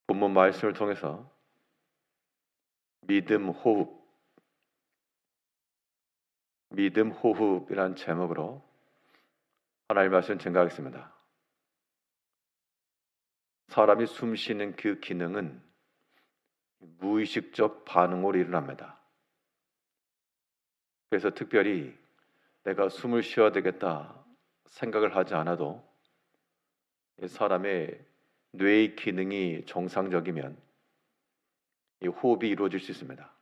본문 말씀을 통해서 믿음 호흡이란 제목으로 하나님의 말씀을 증거하겠습니다. 사람이 숨 쉬는 그 기능은 무의식적 반응으로 일어납니다. 그래서 특별히 내가 숨을 쉬어야 되겠다 생각을 하지 않아도 사람의 뇌의 기능이 정상적이면 이 호흡이 이루어질 수 있습니다.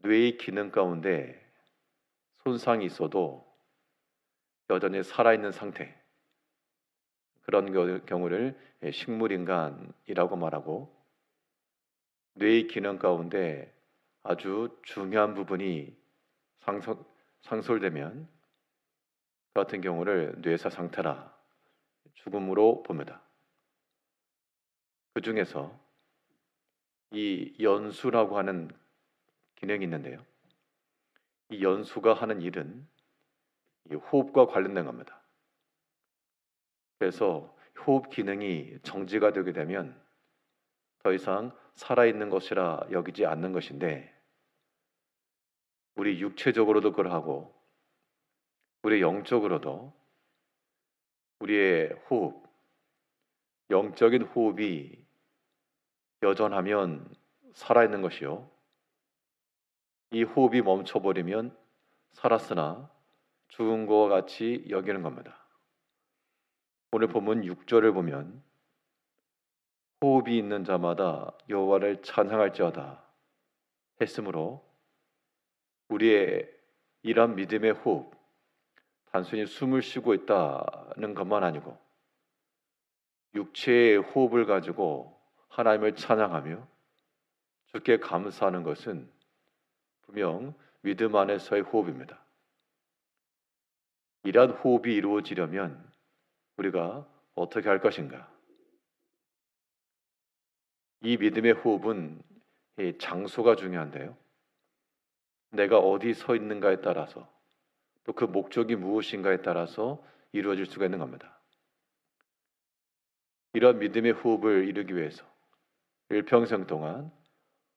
뇌의 기능 가운데 손상이 있어도 여전히 살아있는 상태, 그런 경우를 식물인간이라고 말하고, 뇌의 기능 가운데 아주 중요한 부분이 상솔되면 그 같은 경우를 뇌사 상태라 죽음으로 봅니다. 그 중에서 이 연수라고 하는 기능이 있는데요. 이 연수가 하는 일은 이 호흡과 관련된 겁니다. 그래서 호흡 기능이 정지가 되게 되면 더 이상 살아있는 것이라 여기지 않는 것인데, 우리 육체적으로도 그러하고 우리 영적으로도 우리의 호흡, 영적인 호흡이 여전하면 살아있는 것이요, 이 호흡이 멈춰버리면 살았으나 죽은 것과 같이 여기는 겁니다. 오늘 본문 6절을 보면 호흡이 있는 자마다 여호와를 찬양할지어다 했으므로, 우리의 이런 믿음의 호흡, 단순히 숨을 쉬고 있다는 것만 아니고 육체의 호흡을 가지고 하나님을 찬양하며 주께 감사하는 것은 분명 믿음 안에서의 호흡입니다. 이러한 호흡이 이루어지려면 우리가 어떻게 할 것인가? 이 믿음의 호흡은 이 장소가 중요한데요, 내가 어디 서 있는가에 따라서, 또 그 목적이 무엇인가에 따라서 이루어질 수가 있는 겁니다. 이런 믿음의 호흡을 이루기 위해서 일평생 동안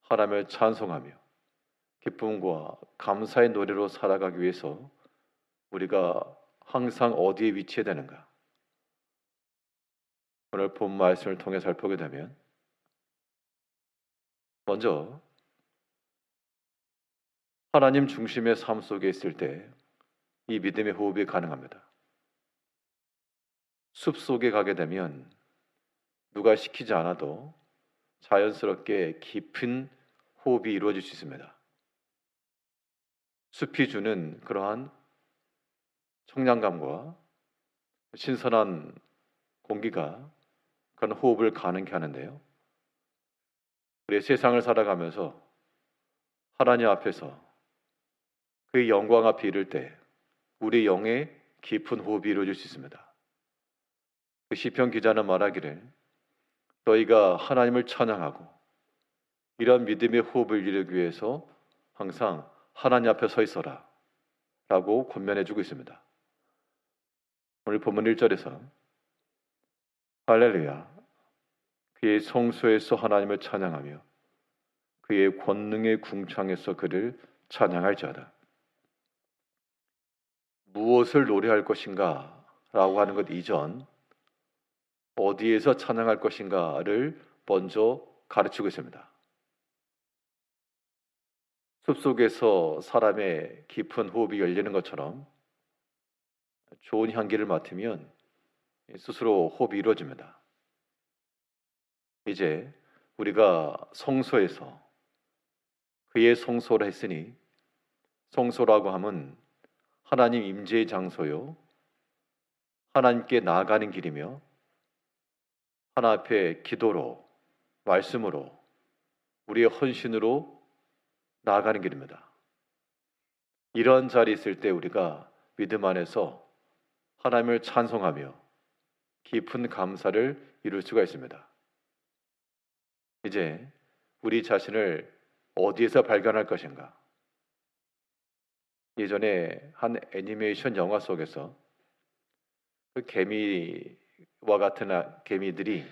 하나님을 찬송하며 기쁨과 감사의 노래로 살아가기 위해서 우리가 항상 어디에 위치해야 되는가? 오늘 본 말씀을 통해 살펴보게 되면, 먼저 하나님 중심의 삶 속에 있을 때 이 믿음의 호흡이 가능합니다. 숲 속에 가게 되면 누가 시키지 않아도 자연스럽게 깊은 호흡이 이루어질 수 있습니다. 숲이 주는 그러한 청량감과 신선한 공기가 그런 호흡을 가능케 하는데요, 우리 세상을 살아가면서 하나님 앞에서 그의 영광 앞에 이를 때 우리 영의 깊은 호흡이 이루어질 수 있습니다. 그 시편 기자는 말하기를, 너희가 하나님을 찬양하고 이런 믿음의 호흡을 이루기 위해서 항상 하나님 앞에 서 있어라 라고 권면해 주고 있습니다. 오늘 본문 1절에서 할렐루야, 그의 성소에서 하나님을 찬양하며 그의 권능의 궁창에서 그를 찬양할지어다. 무엇을 노래할 것인가 라고 하는 것 이전, 어디에서 찬양할 것인가를 먼저 가르치고 있습니다. 숲속에서 사람의 깊은 호흡이 열리는 것처럼 좋은 향기를 맡으면 스스로 호흡이 이루어집니다. 이제 우리가 성소에서, 그의 성소라 했으니, 성소라고 하면 하나님 임재의 장소요, 하나님께 나아가는 길이며 하나님 앞에 기도로, 말씀으로, 우리의 헌신으로 나아가는 길입니다. 이런 자리에 있을 때 우리가 믿음 안에서 하나님을 찬송하며 깊은 감사를 이룰 수가 있습니다. 이제 우리 자신을 어디에서 발견할 것인가? 예전에 한 애니메이션 영화 속에서 그 개미와 같은 개미들이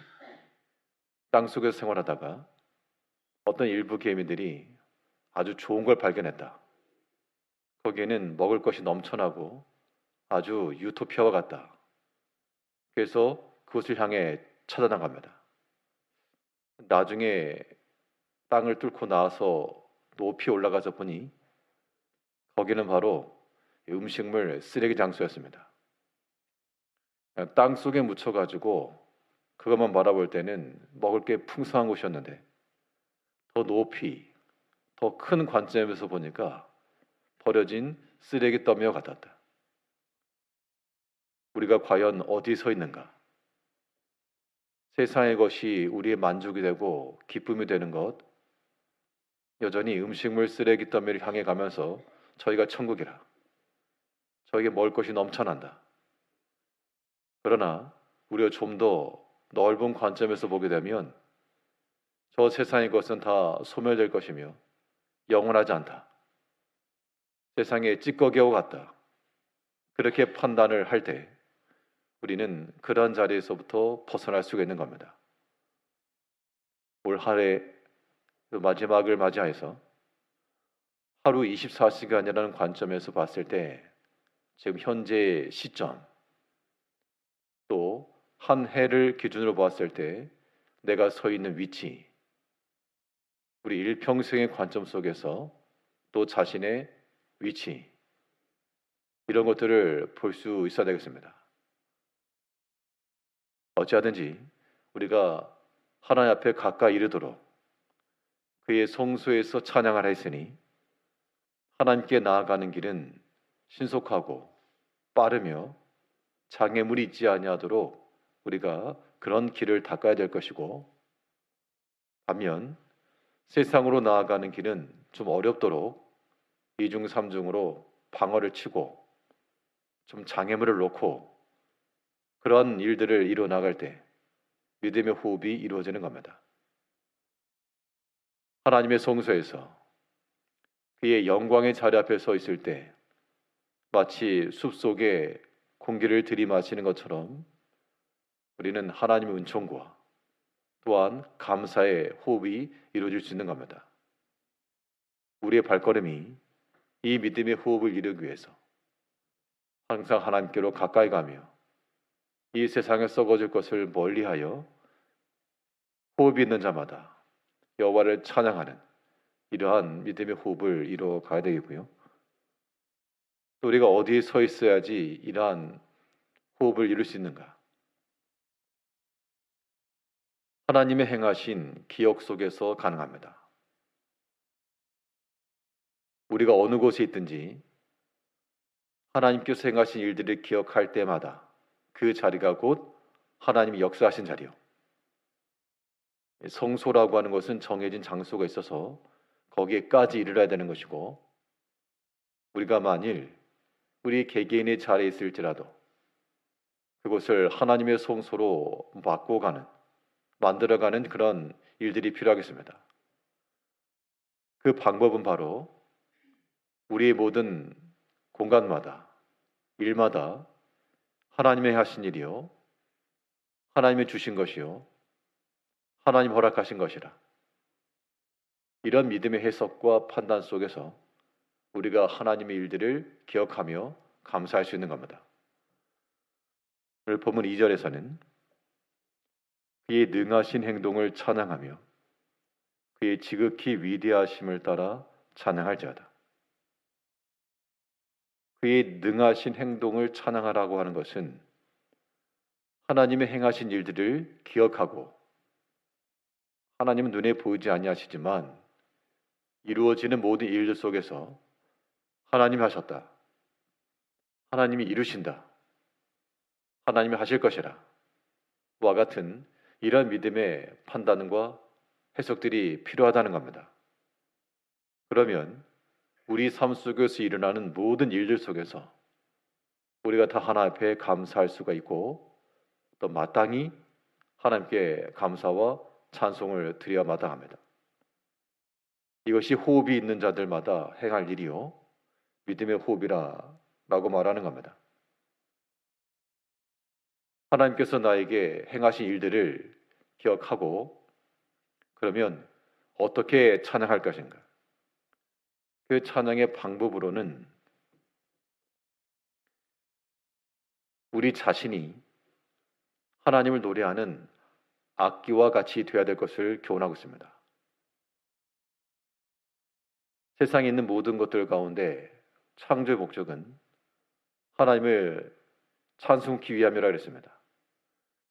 땅속에서 생활하다가 어떤 일부 개미들이 아주 좋은 걸 발견했다. 거기에는 먹을 것이 넘쳐나고 아주 유토피아와 같다. 그래서 그곳을 향해 찾아나갑니다. 나중에 땅을 뚫고 나와서 높이 올라가서 보니 거기는 바로 음식물 쓰레기 장소였습니다. 땅 속에 묻혀가지고 그것만 바라볼 때는 먹을 게 풍성한 곳이었는데 더 높이, 더 큰 관점에서 보니까 버려진 쓰레기 더미와 같았다. 우리가 과연 어디 서 있는가? 세상의 것이 우리의 만족이 되고 기쁨이 되는 것, 여전히 음식물 쓰레기 더미를 향해 가면서 저희가 천국이라, 저에게 먹을 것이 넘쳐난다. 그러나 우리가 좀 더 넓은 관점에서 보게 되면 저 세상의 것은 다 소멸될 것이며 영원하지 않다. 세상의 찌꺼기와 같다. 그렇게 판단을 할 때 우리는 그런 자리에서부터 벗어날 수가 있는 겁니다. 올 한해 마지막을 맞이해서 하루 24시간이라는 관점에서 봤을 때 지금 현재 시점, 또 한 해를 기준으로 봤을 때 내가 서 있는 위치, 우리 일평생의 관점 속에서 또 자신의 위치, 이런 것들을 볼 수 있어야 되겠습니다. 어찌하든지 우리가 하나님 앞에 가까이 이르도록 그의 성소에서 찬양을 했으니 하나님께 나아가는 길은 신속하고 빠르며 장애물이 있지 아니하도록 우리가 그런 길을 닦아야 될 것이고, 반면 세상으로 나아가는 길은 좀 어렵도록 이중 삼중으로 방어를 치고 좀 장애물을 놓고 그런 일들을 이루어 나갈 때 믿음의 호흡이 이루어지는 겁니다. 하나님의 성소에서 그의 영광의 자리 앞에 서 있을 때 마치 숲속에 공기를 들이마시는 것처럼 우리는 하나님의 은총과 또한 감사의 호흡이 이루어질 수 있는 겁니다. 우리의 발걸음이 이 믿음의 호흡을 이루기 위해서 항상 하나님께로 가까이 가며 이 세상에 썩어질 것을 멀리하여 호흡이 있는 자마다 여호와를 찬양하는 이러한 믿음의 호흡을 이루어 가야 되겠고요. 또 우리가 어디에 서 있어야지 이러한 호흡을 이룰 수 있는가? 하나님의 행하신 기억 속에서 가능합니다. 우리가 어느 곳에 있든지 하나님께서 행하신 일들을 기억할 때마다 그 자리가 곧 하나님이 역사하신 자리요. 성소라고 하는 것은 정해진 장소가 있어서 거기에까지 이르러야 되는 것이고, 우리가 만일 우리 개개인의 자리에 있을지라도 그곳을 하나님의 성소로 바꿔가는, 만들어가는 그런 일들이 필요하겠습니다. 그 방법은 바로 우리의 모든 공간마다, 일마다 하나님의 하신 일이요, 하나님이 주신 것이요, 하나님 허락하신 것이라. 이런 믿음의 해석과 판단 속에서 우리가 하나님의 일들을 기억하며 감사할 수 있는 겁니다. 오늘 본문 2절에서는 그의 능하신 행동을 찬양하며 그의 지극히 위대하심을 따라 찬양할지어다. 그의 능하신 행동을 찬양하라고 하는 것은 하나님의 행하신 일들을 기억하고, 하나님은 눈에 보이지 아니하시지만 이루어지는 모든 일들 속에서 하나님이 하셨다, 하나님이 이루신다, 하나님이 하실 것이라 와 같은 이런 믿음의 판단과 해석들이 필요하다는 겁니다. 그러면 우리 삶 속에서 일어나는 모든 일들 속에서 우리가 다 하나님 앞에 감사할 수가 있고, 또 마땅히 하나님께 감사와 찬송을 드려야 마땅합니다. 이것이 호흡이 있는 자들마다 행할 일이요, 믿음의 호흡이라고 말하는 겁니다. 하나님께서 나에게 행하신 일들을 기억하고 그러면 어떻게 찬양할 것인가? 그 찬양의 방법으로는 우리 자신이 하나님을 노래하는 악기와 같이 되어야 될 것을 교훈하고 있습니다. 세상에 있는 모든 것들 가운데 창조의 목적은 하나님을 찬송하기 위함이라 그랬습니다.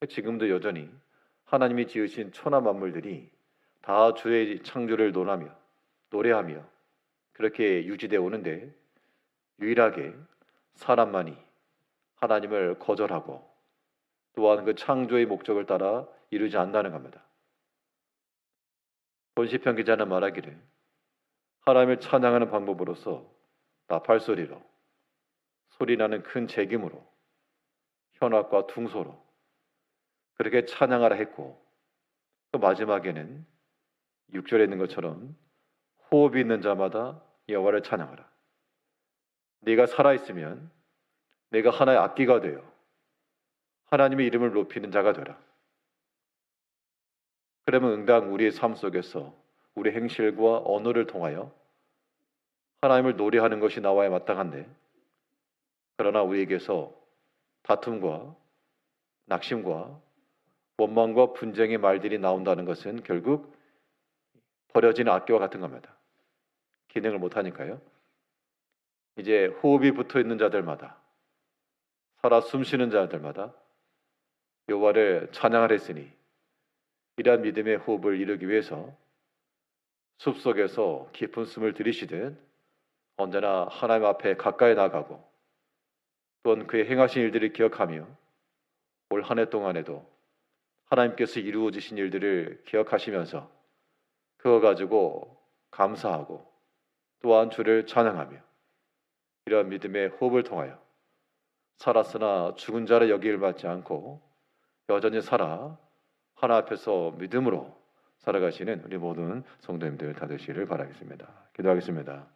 지금도 여전히 하나님이 지으신 천하 만물들이 다 주의 창조를 논하며 노래하며 그렇게 유지되어 오는데 유일하게 사람만이 하나님을 거절하고 또한 그 창조의 목적을 따라 이루지 않는다는 겁니다. 본시편 기자는 말하기를 하나님을 찬양하는 방법으로서 나팔소리로 소리나는 큰 재김으로 현악과 둥소로 그렇게 찬양하라 했고 또 마지막에는 6절에 있는 것처럼 호흡이 있는 자마다 여호와를 찬양하라. 네가 살아있으면 내가 하나의 악기가 되어 하나님의 이름을 높이는 자가 되라. 그러면 응당 우리의 삶 속에서 우리 행실과 언어를 통하여 하나님을 노래하는 것이 나와야 마땅한데 그러나 우리에게서 다툼과 낙심과 원망과 분쟁의 말들이 나온다는 것은 결국 버려진 악기와 같은 겁니다. 기능을 못하니까요. 이제 호흡이 붙어있는 자들마다 살아 숨쉬는 자들마다 여호와를 찬양을 했으니 이러한 믿음의 호흡을 이루기 위해서 숲속에서 깊은 숨을 들이쉬듯 언제나 하나님 앞에 가까이 나가고 또한 그의 행하신 일들을 기억하며 올 한 해 동안에도 하나님께서 이루어 주신 일들을 기억하시면서 그거 가지고 감사하고 또한 주를 찬양하며 이러한 믿음의 호흡을 통하여 살았으나 죽은 자를 여기를 받지 않고 여전히 살아 하나 앞에서 믿음으로 살아가시는 우리 모든 성도님들 다 되시기를 바라겠습니다. 기도하겠습니다.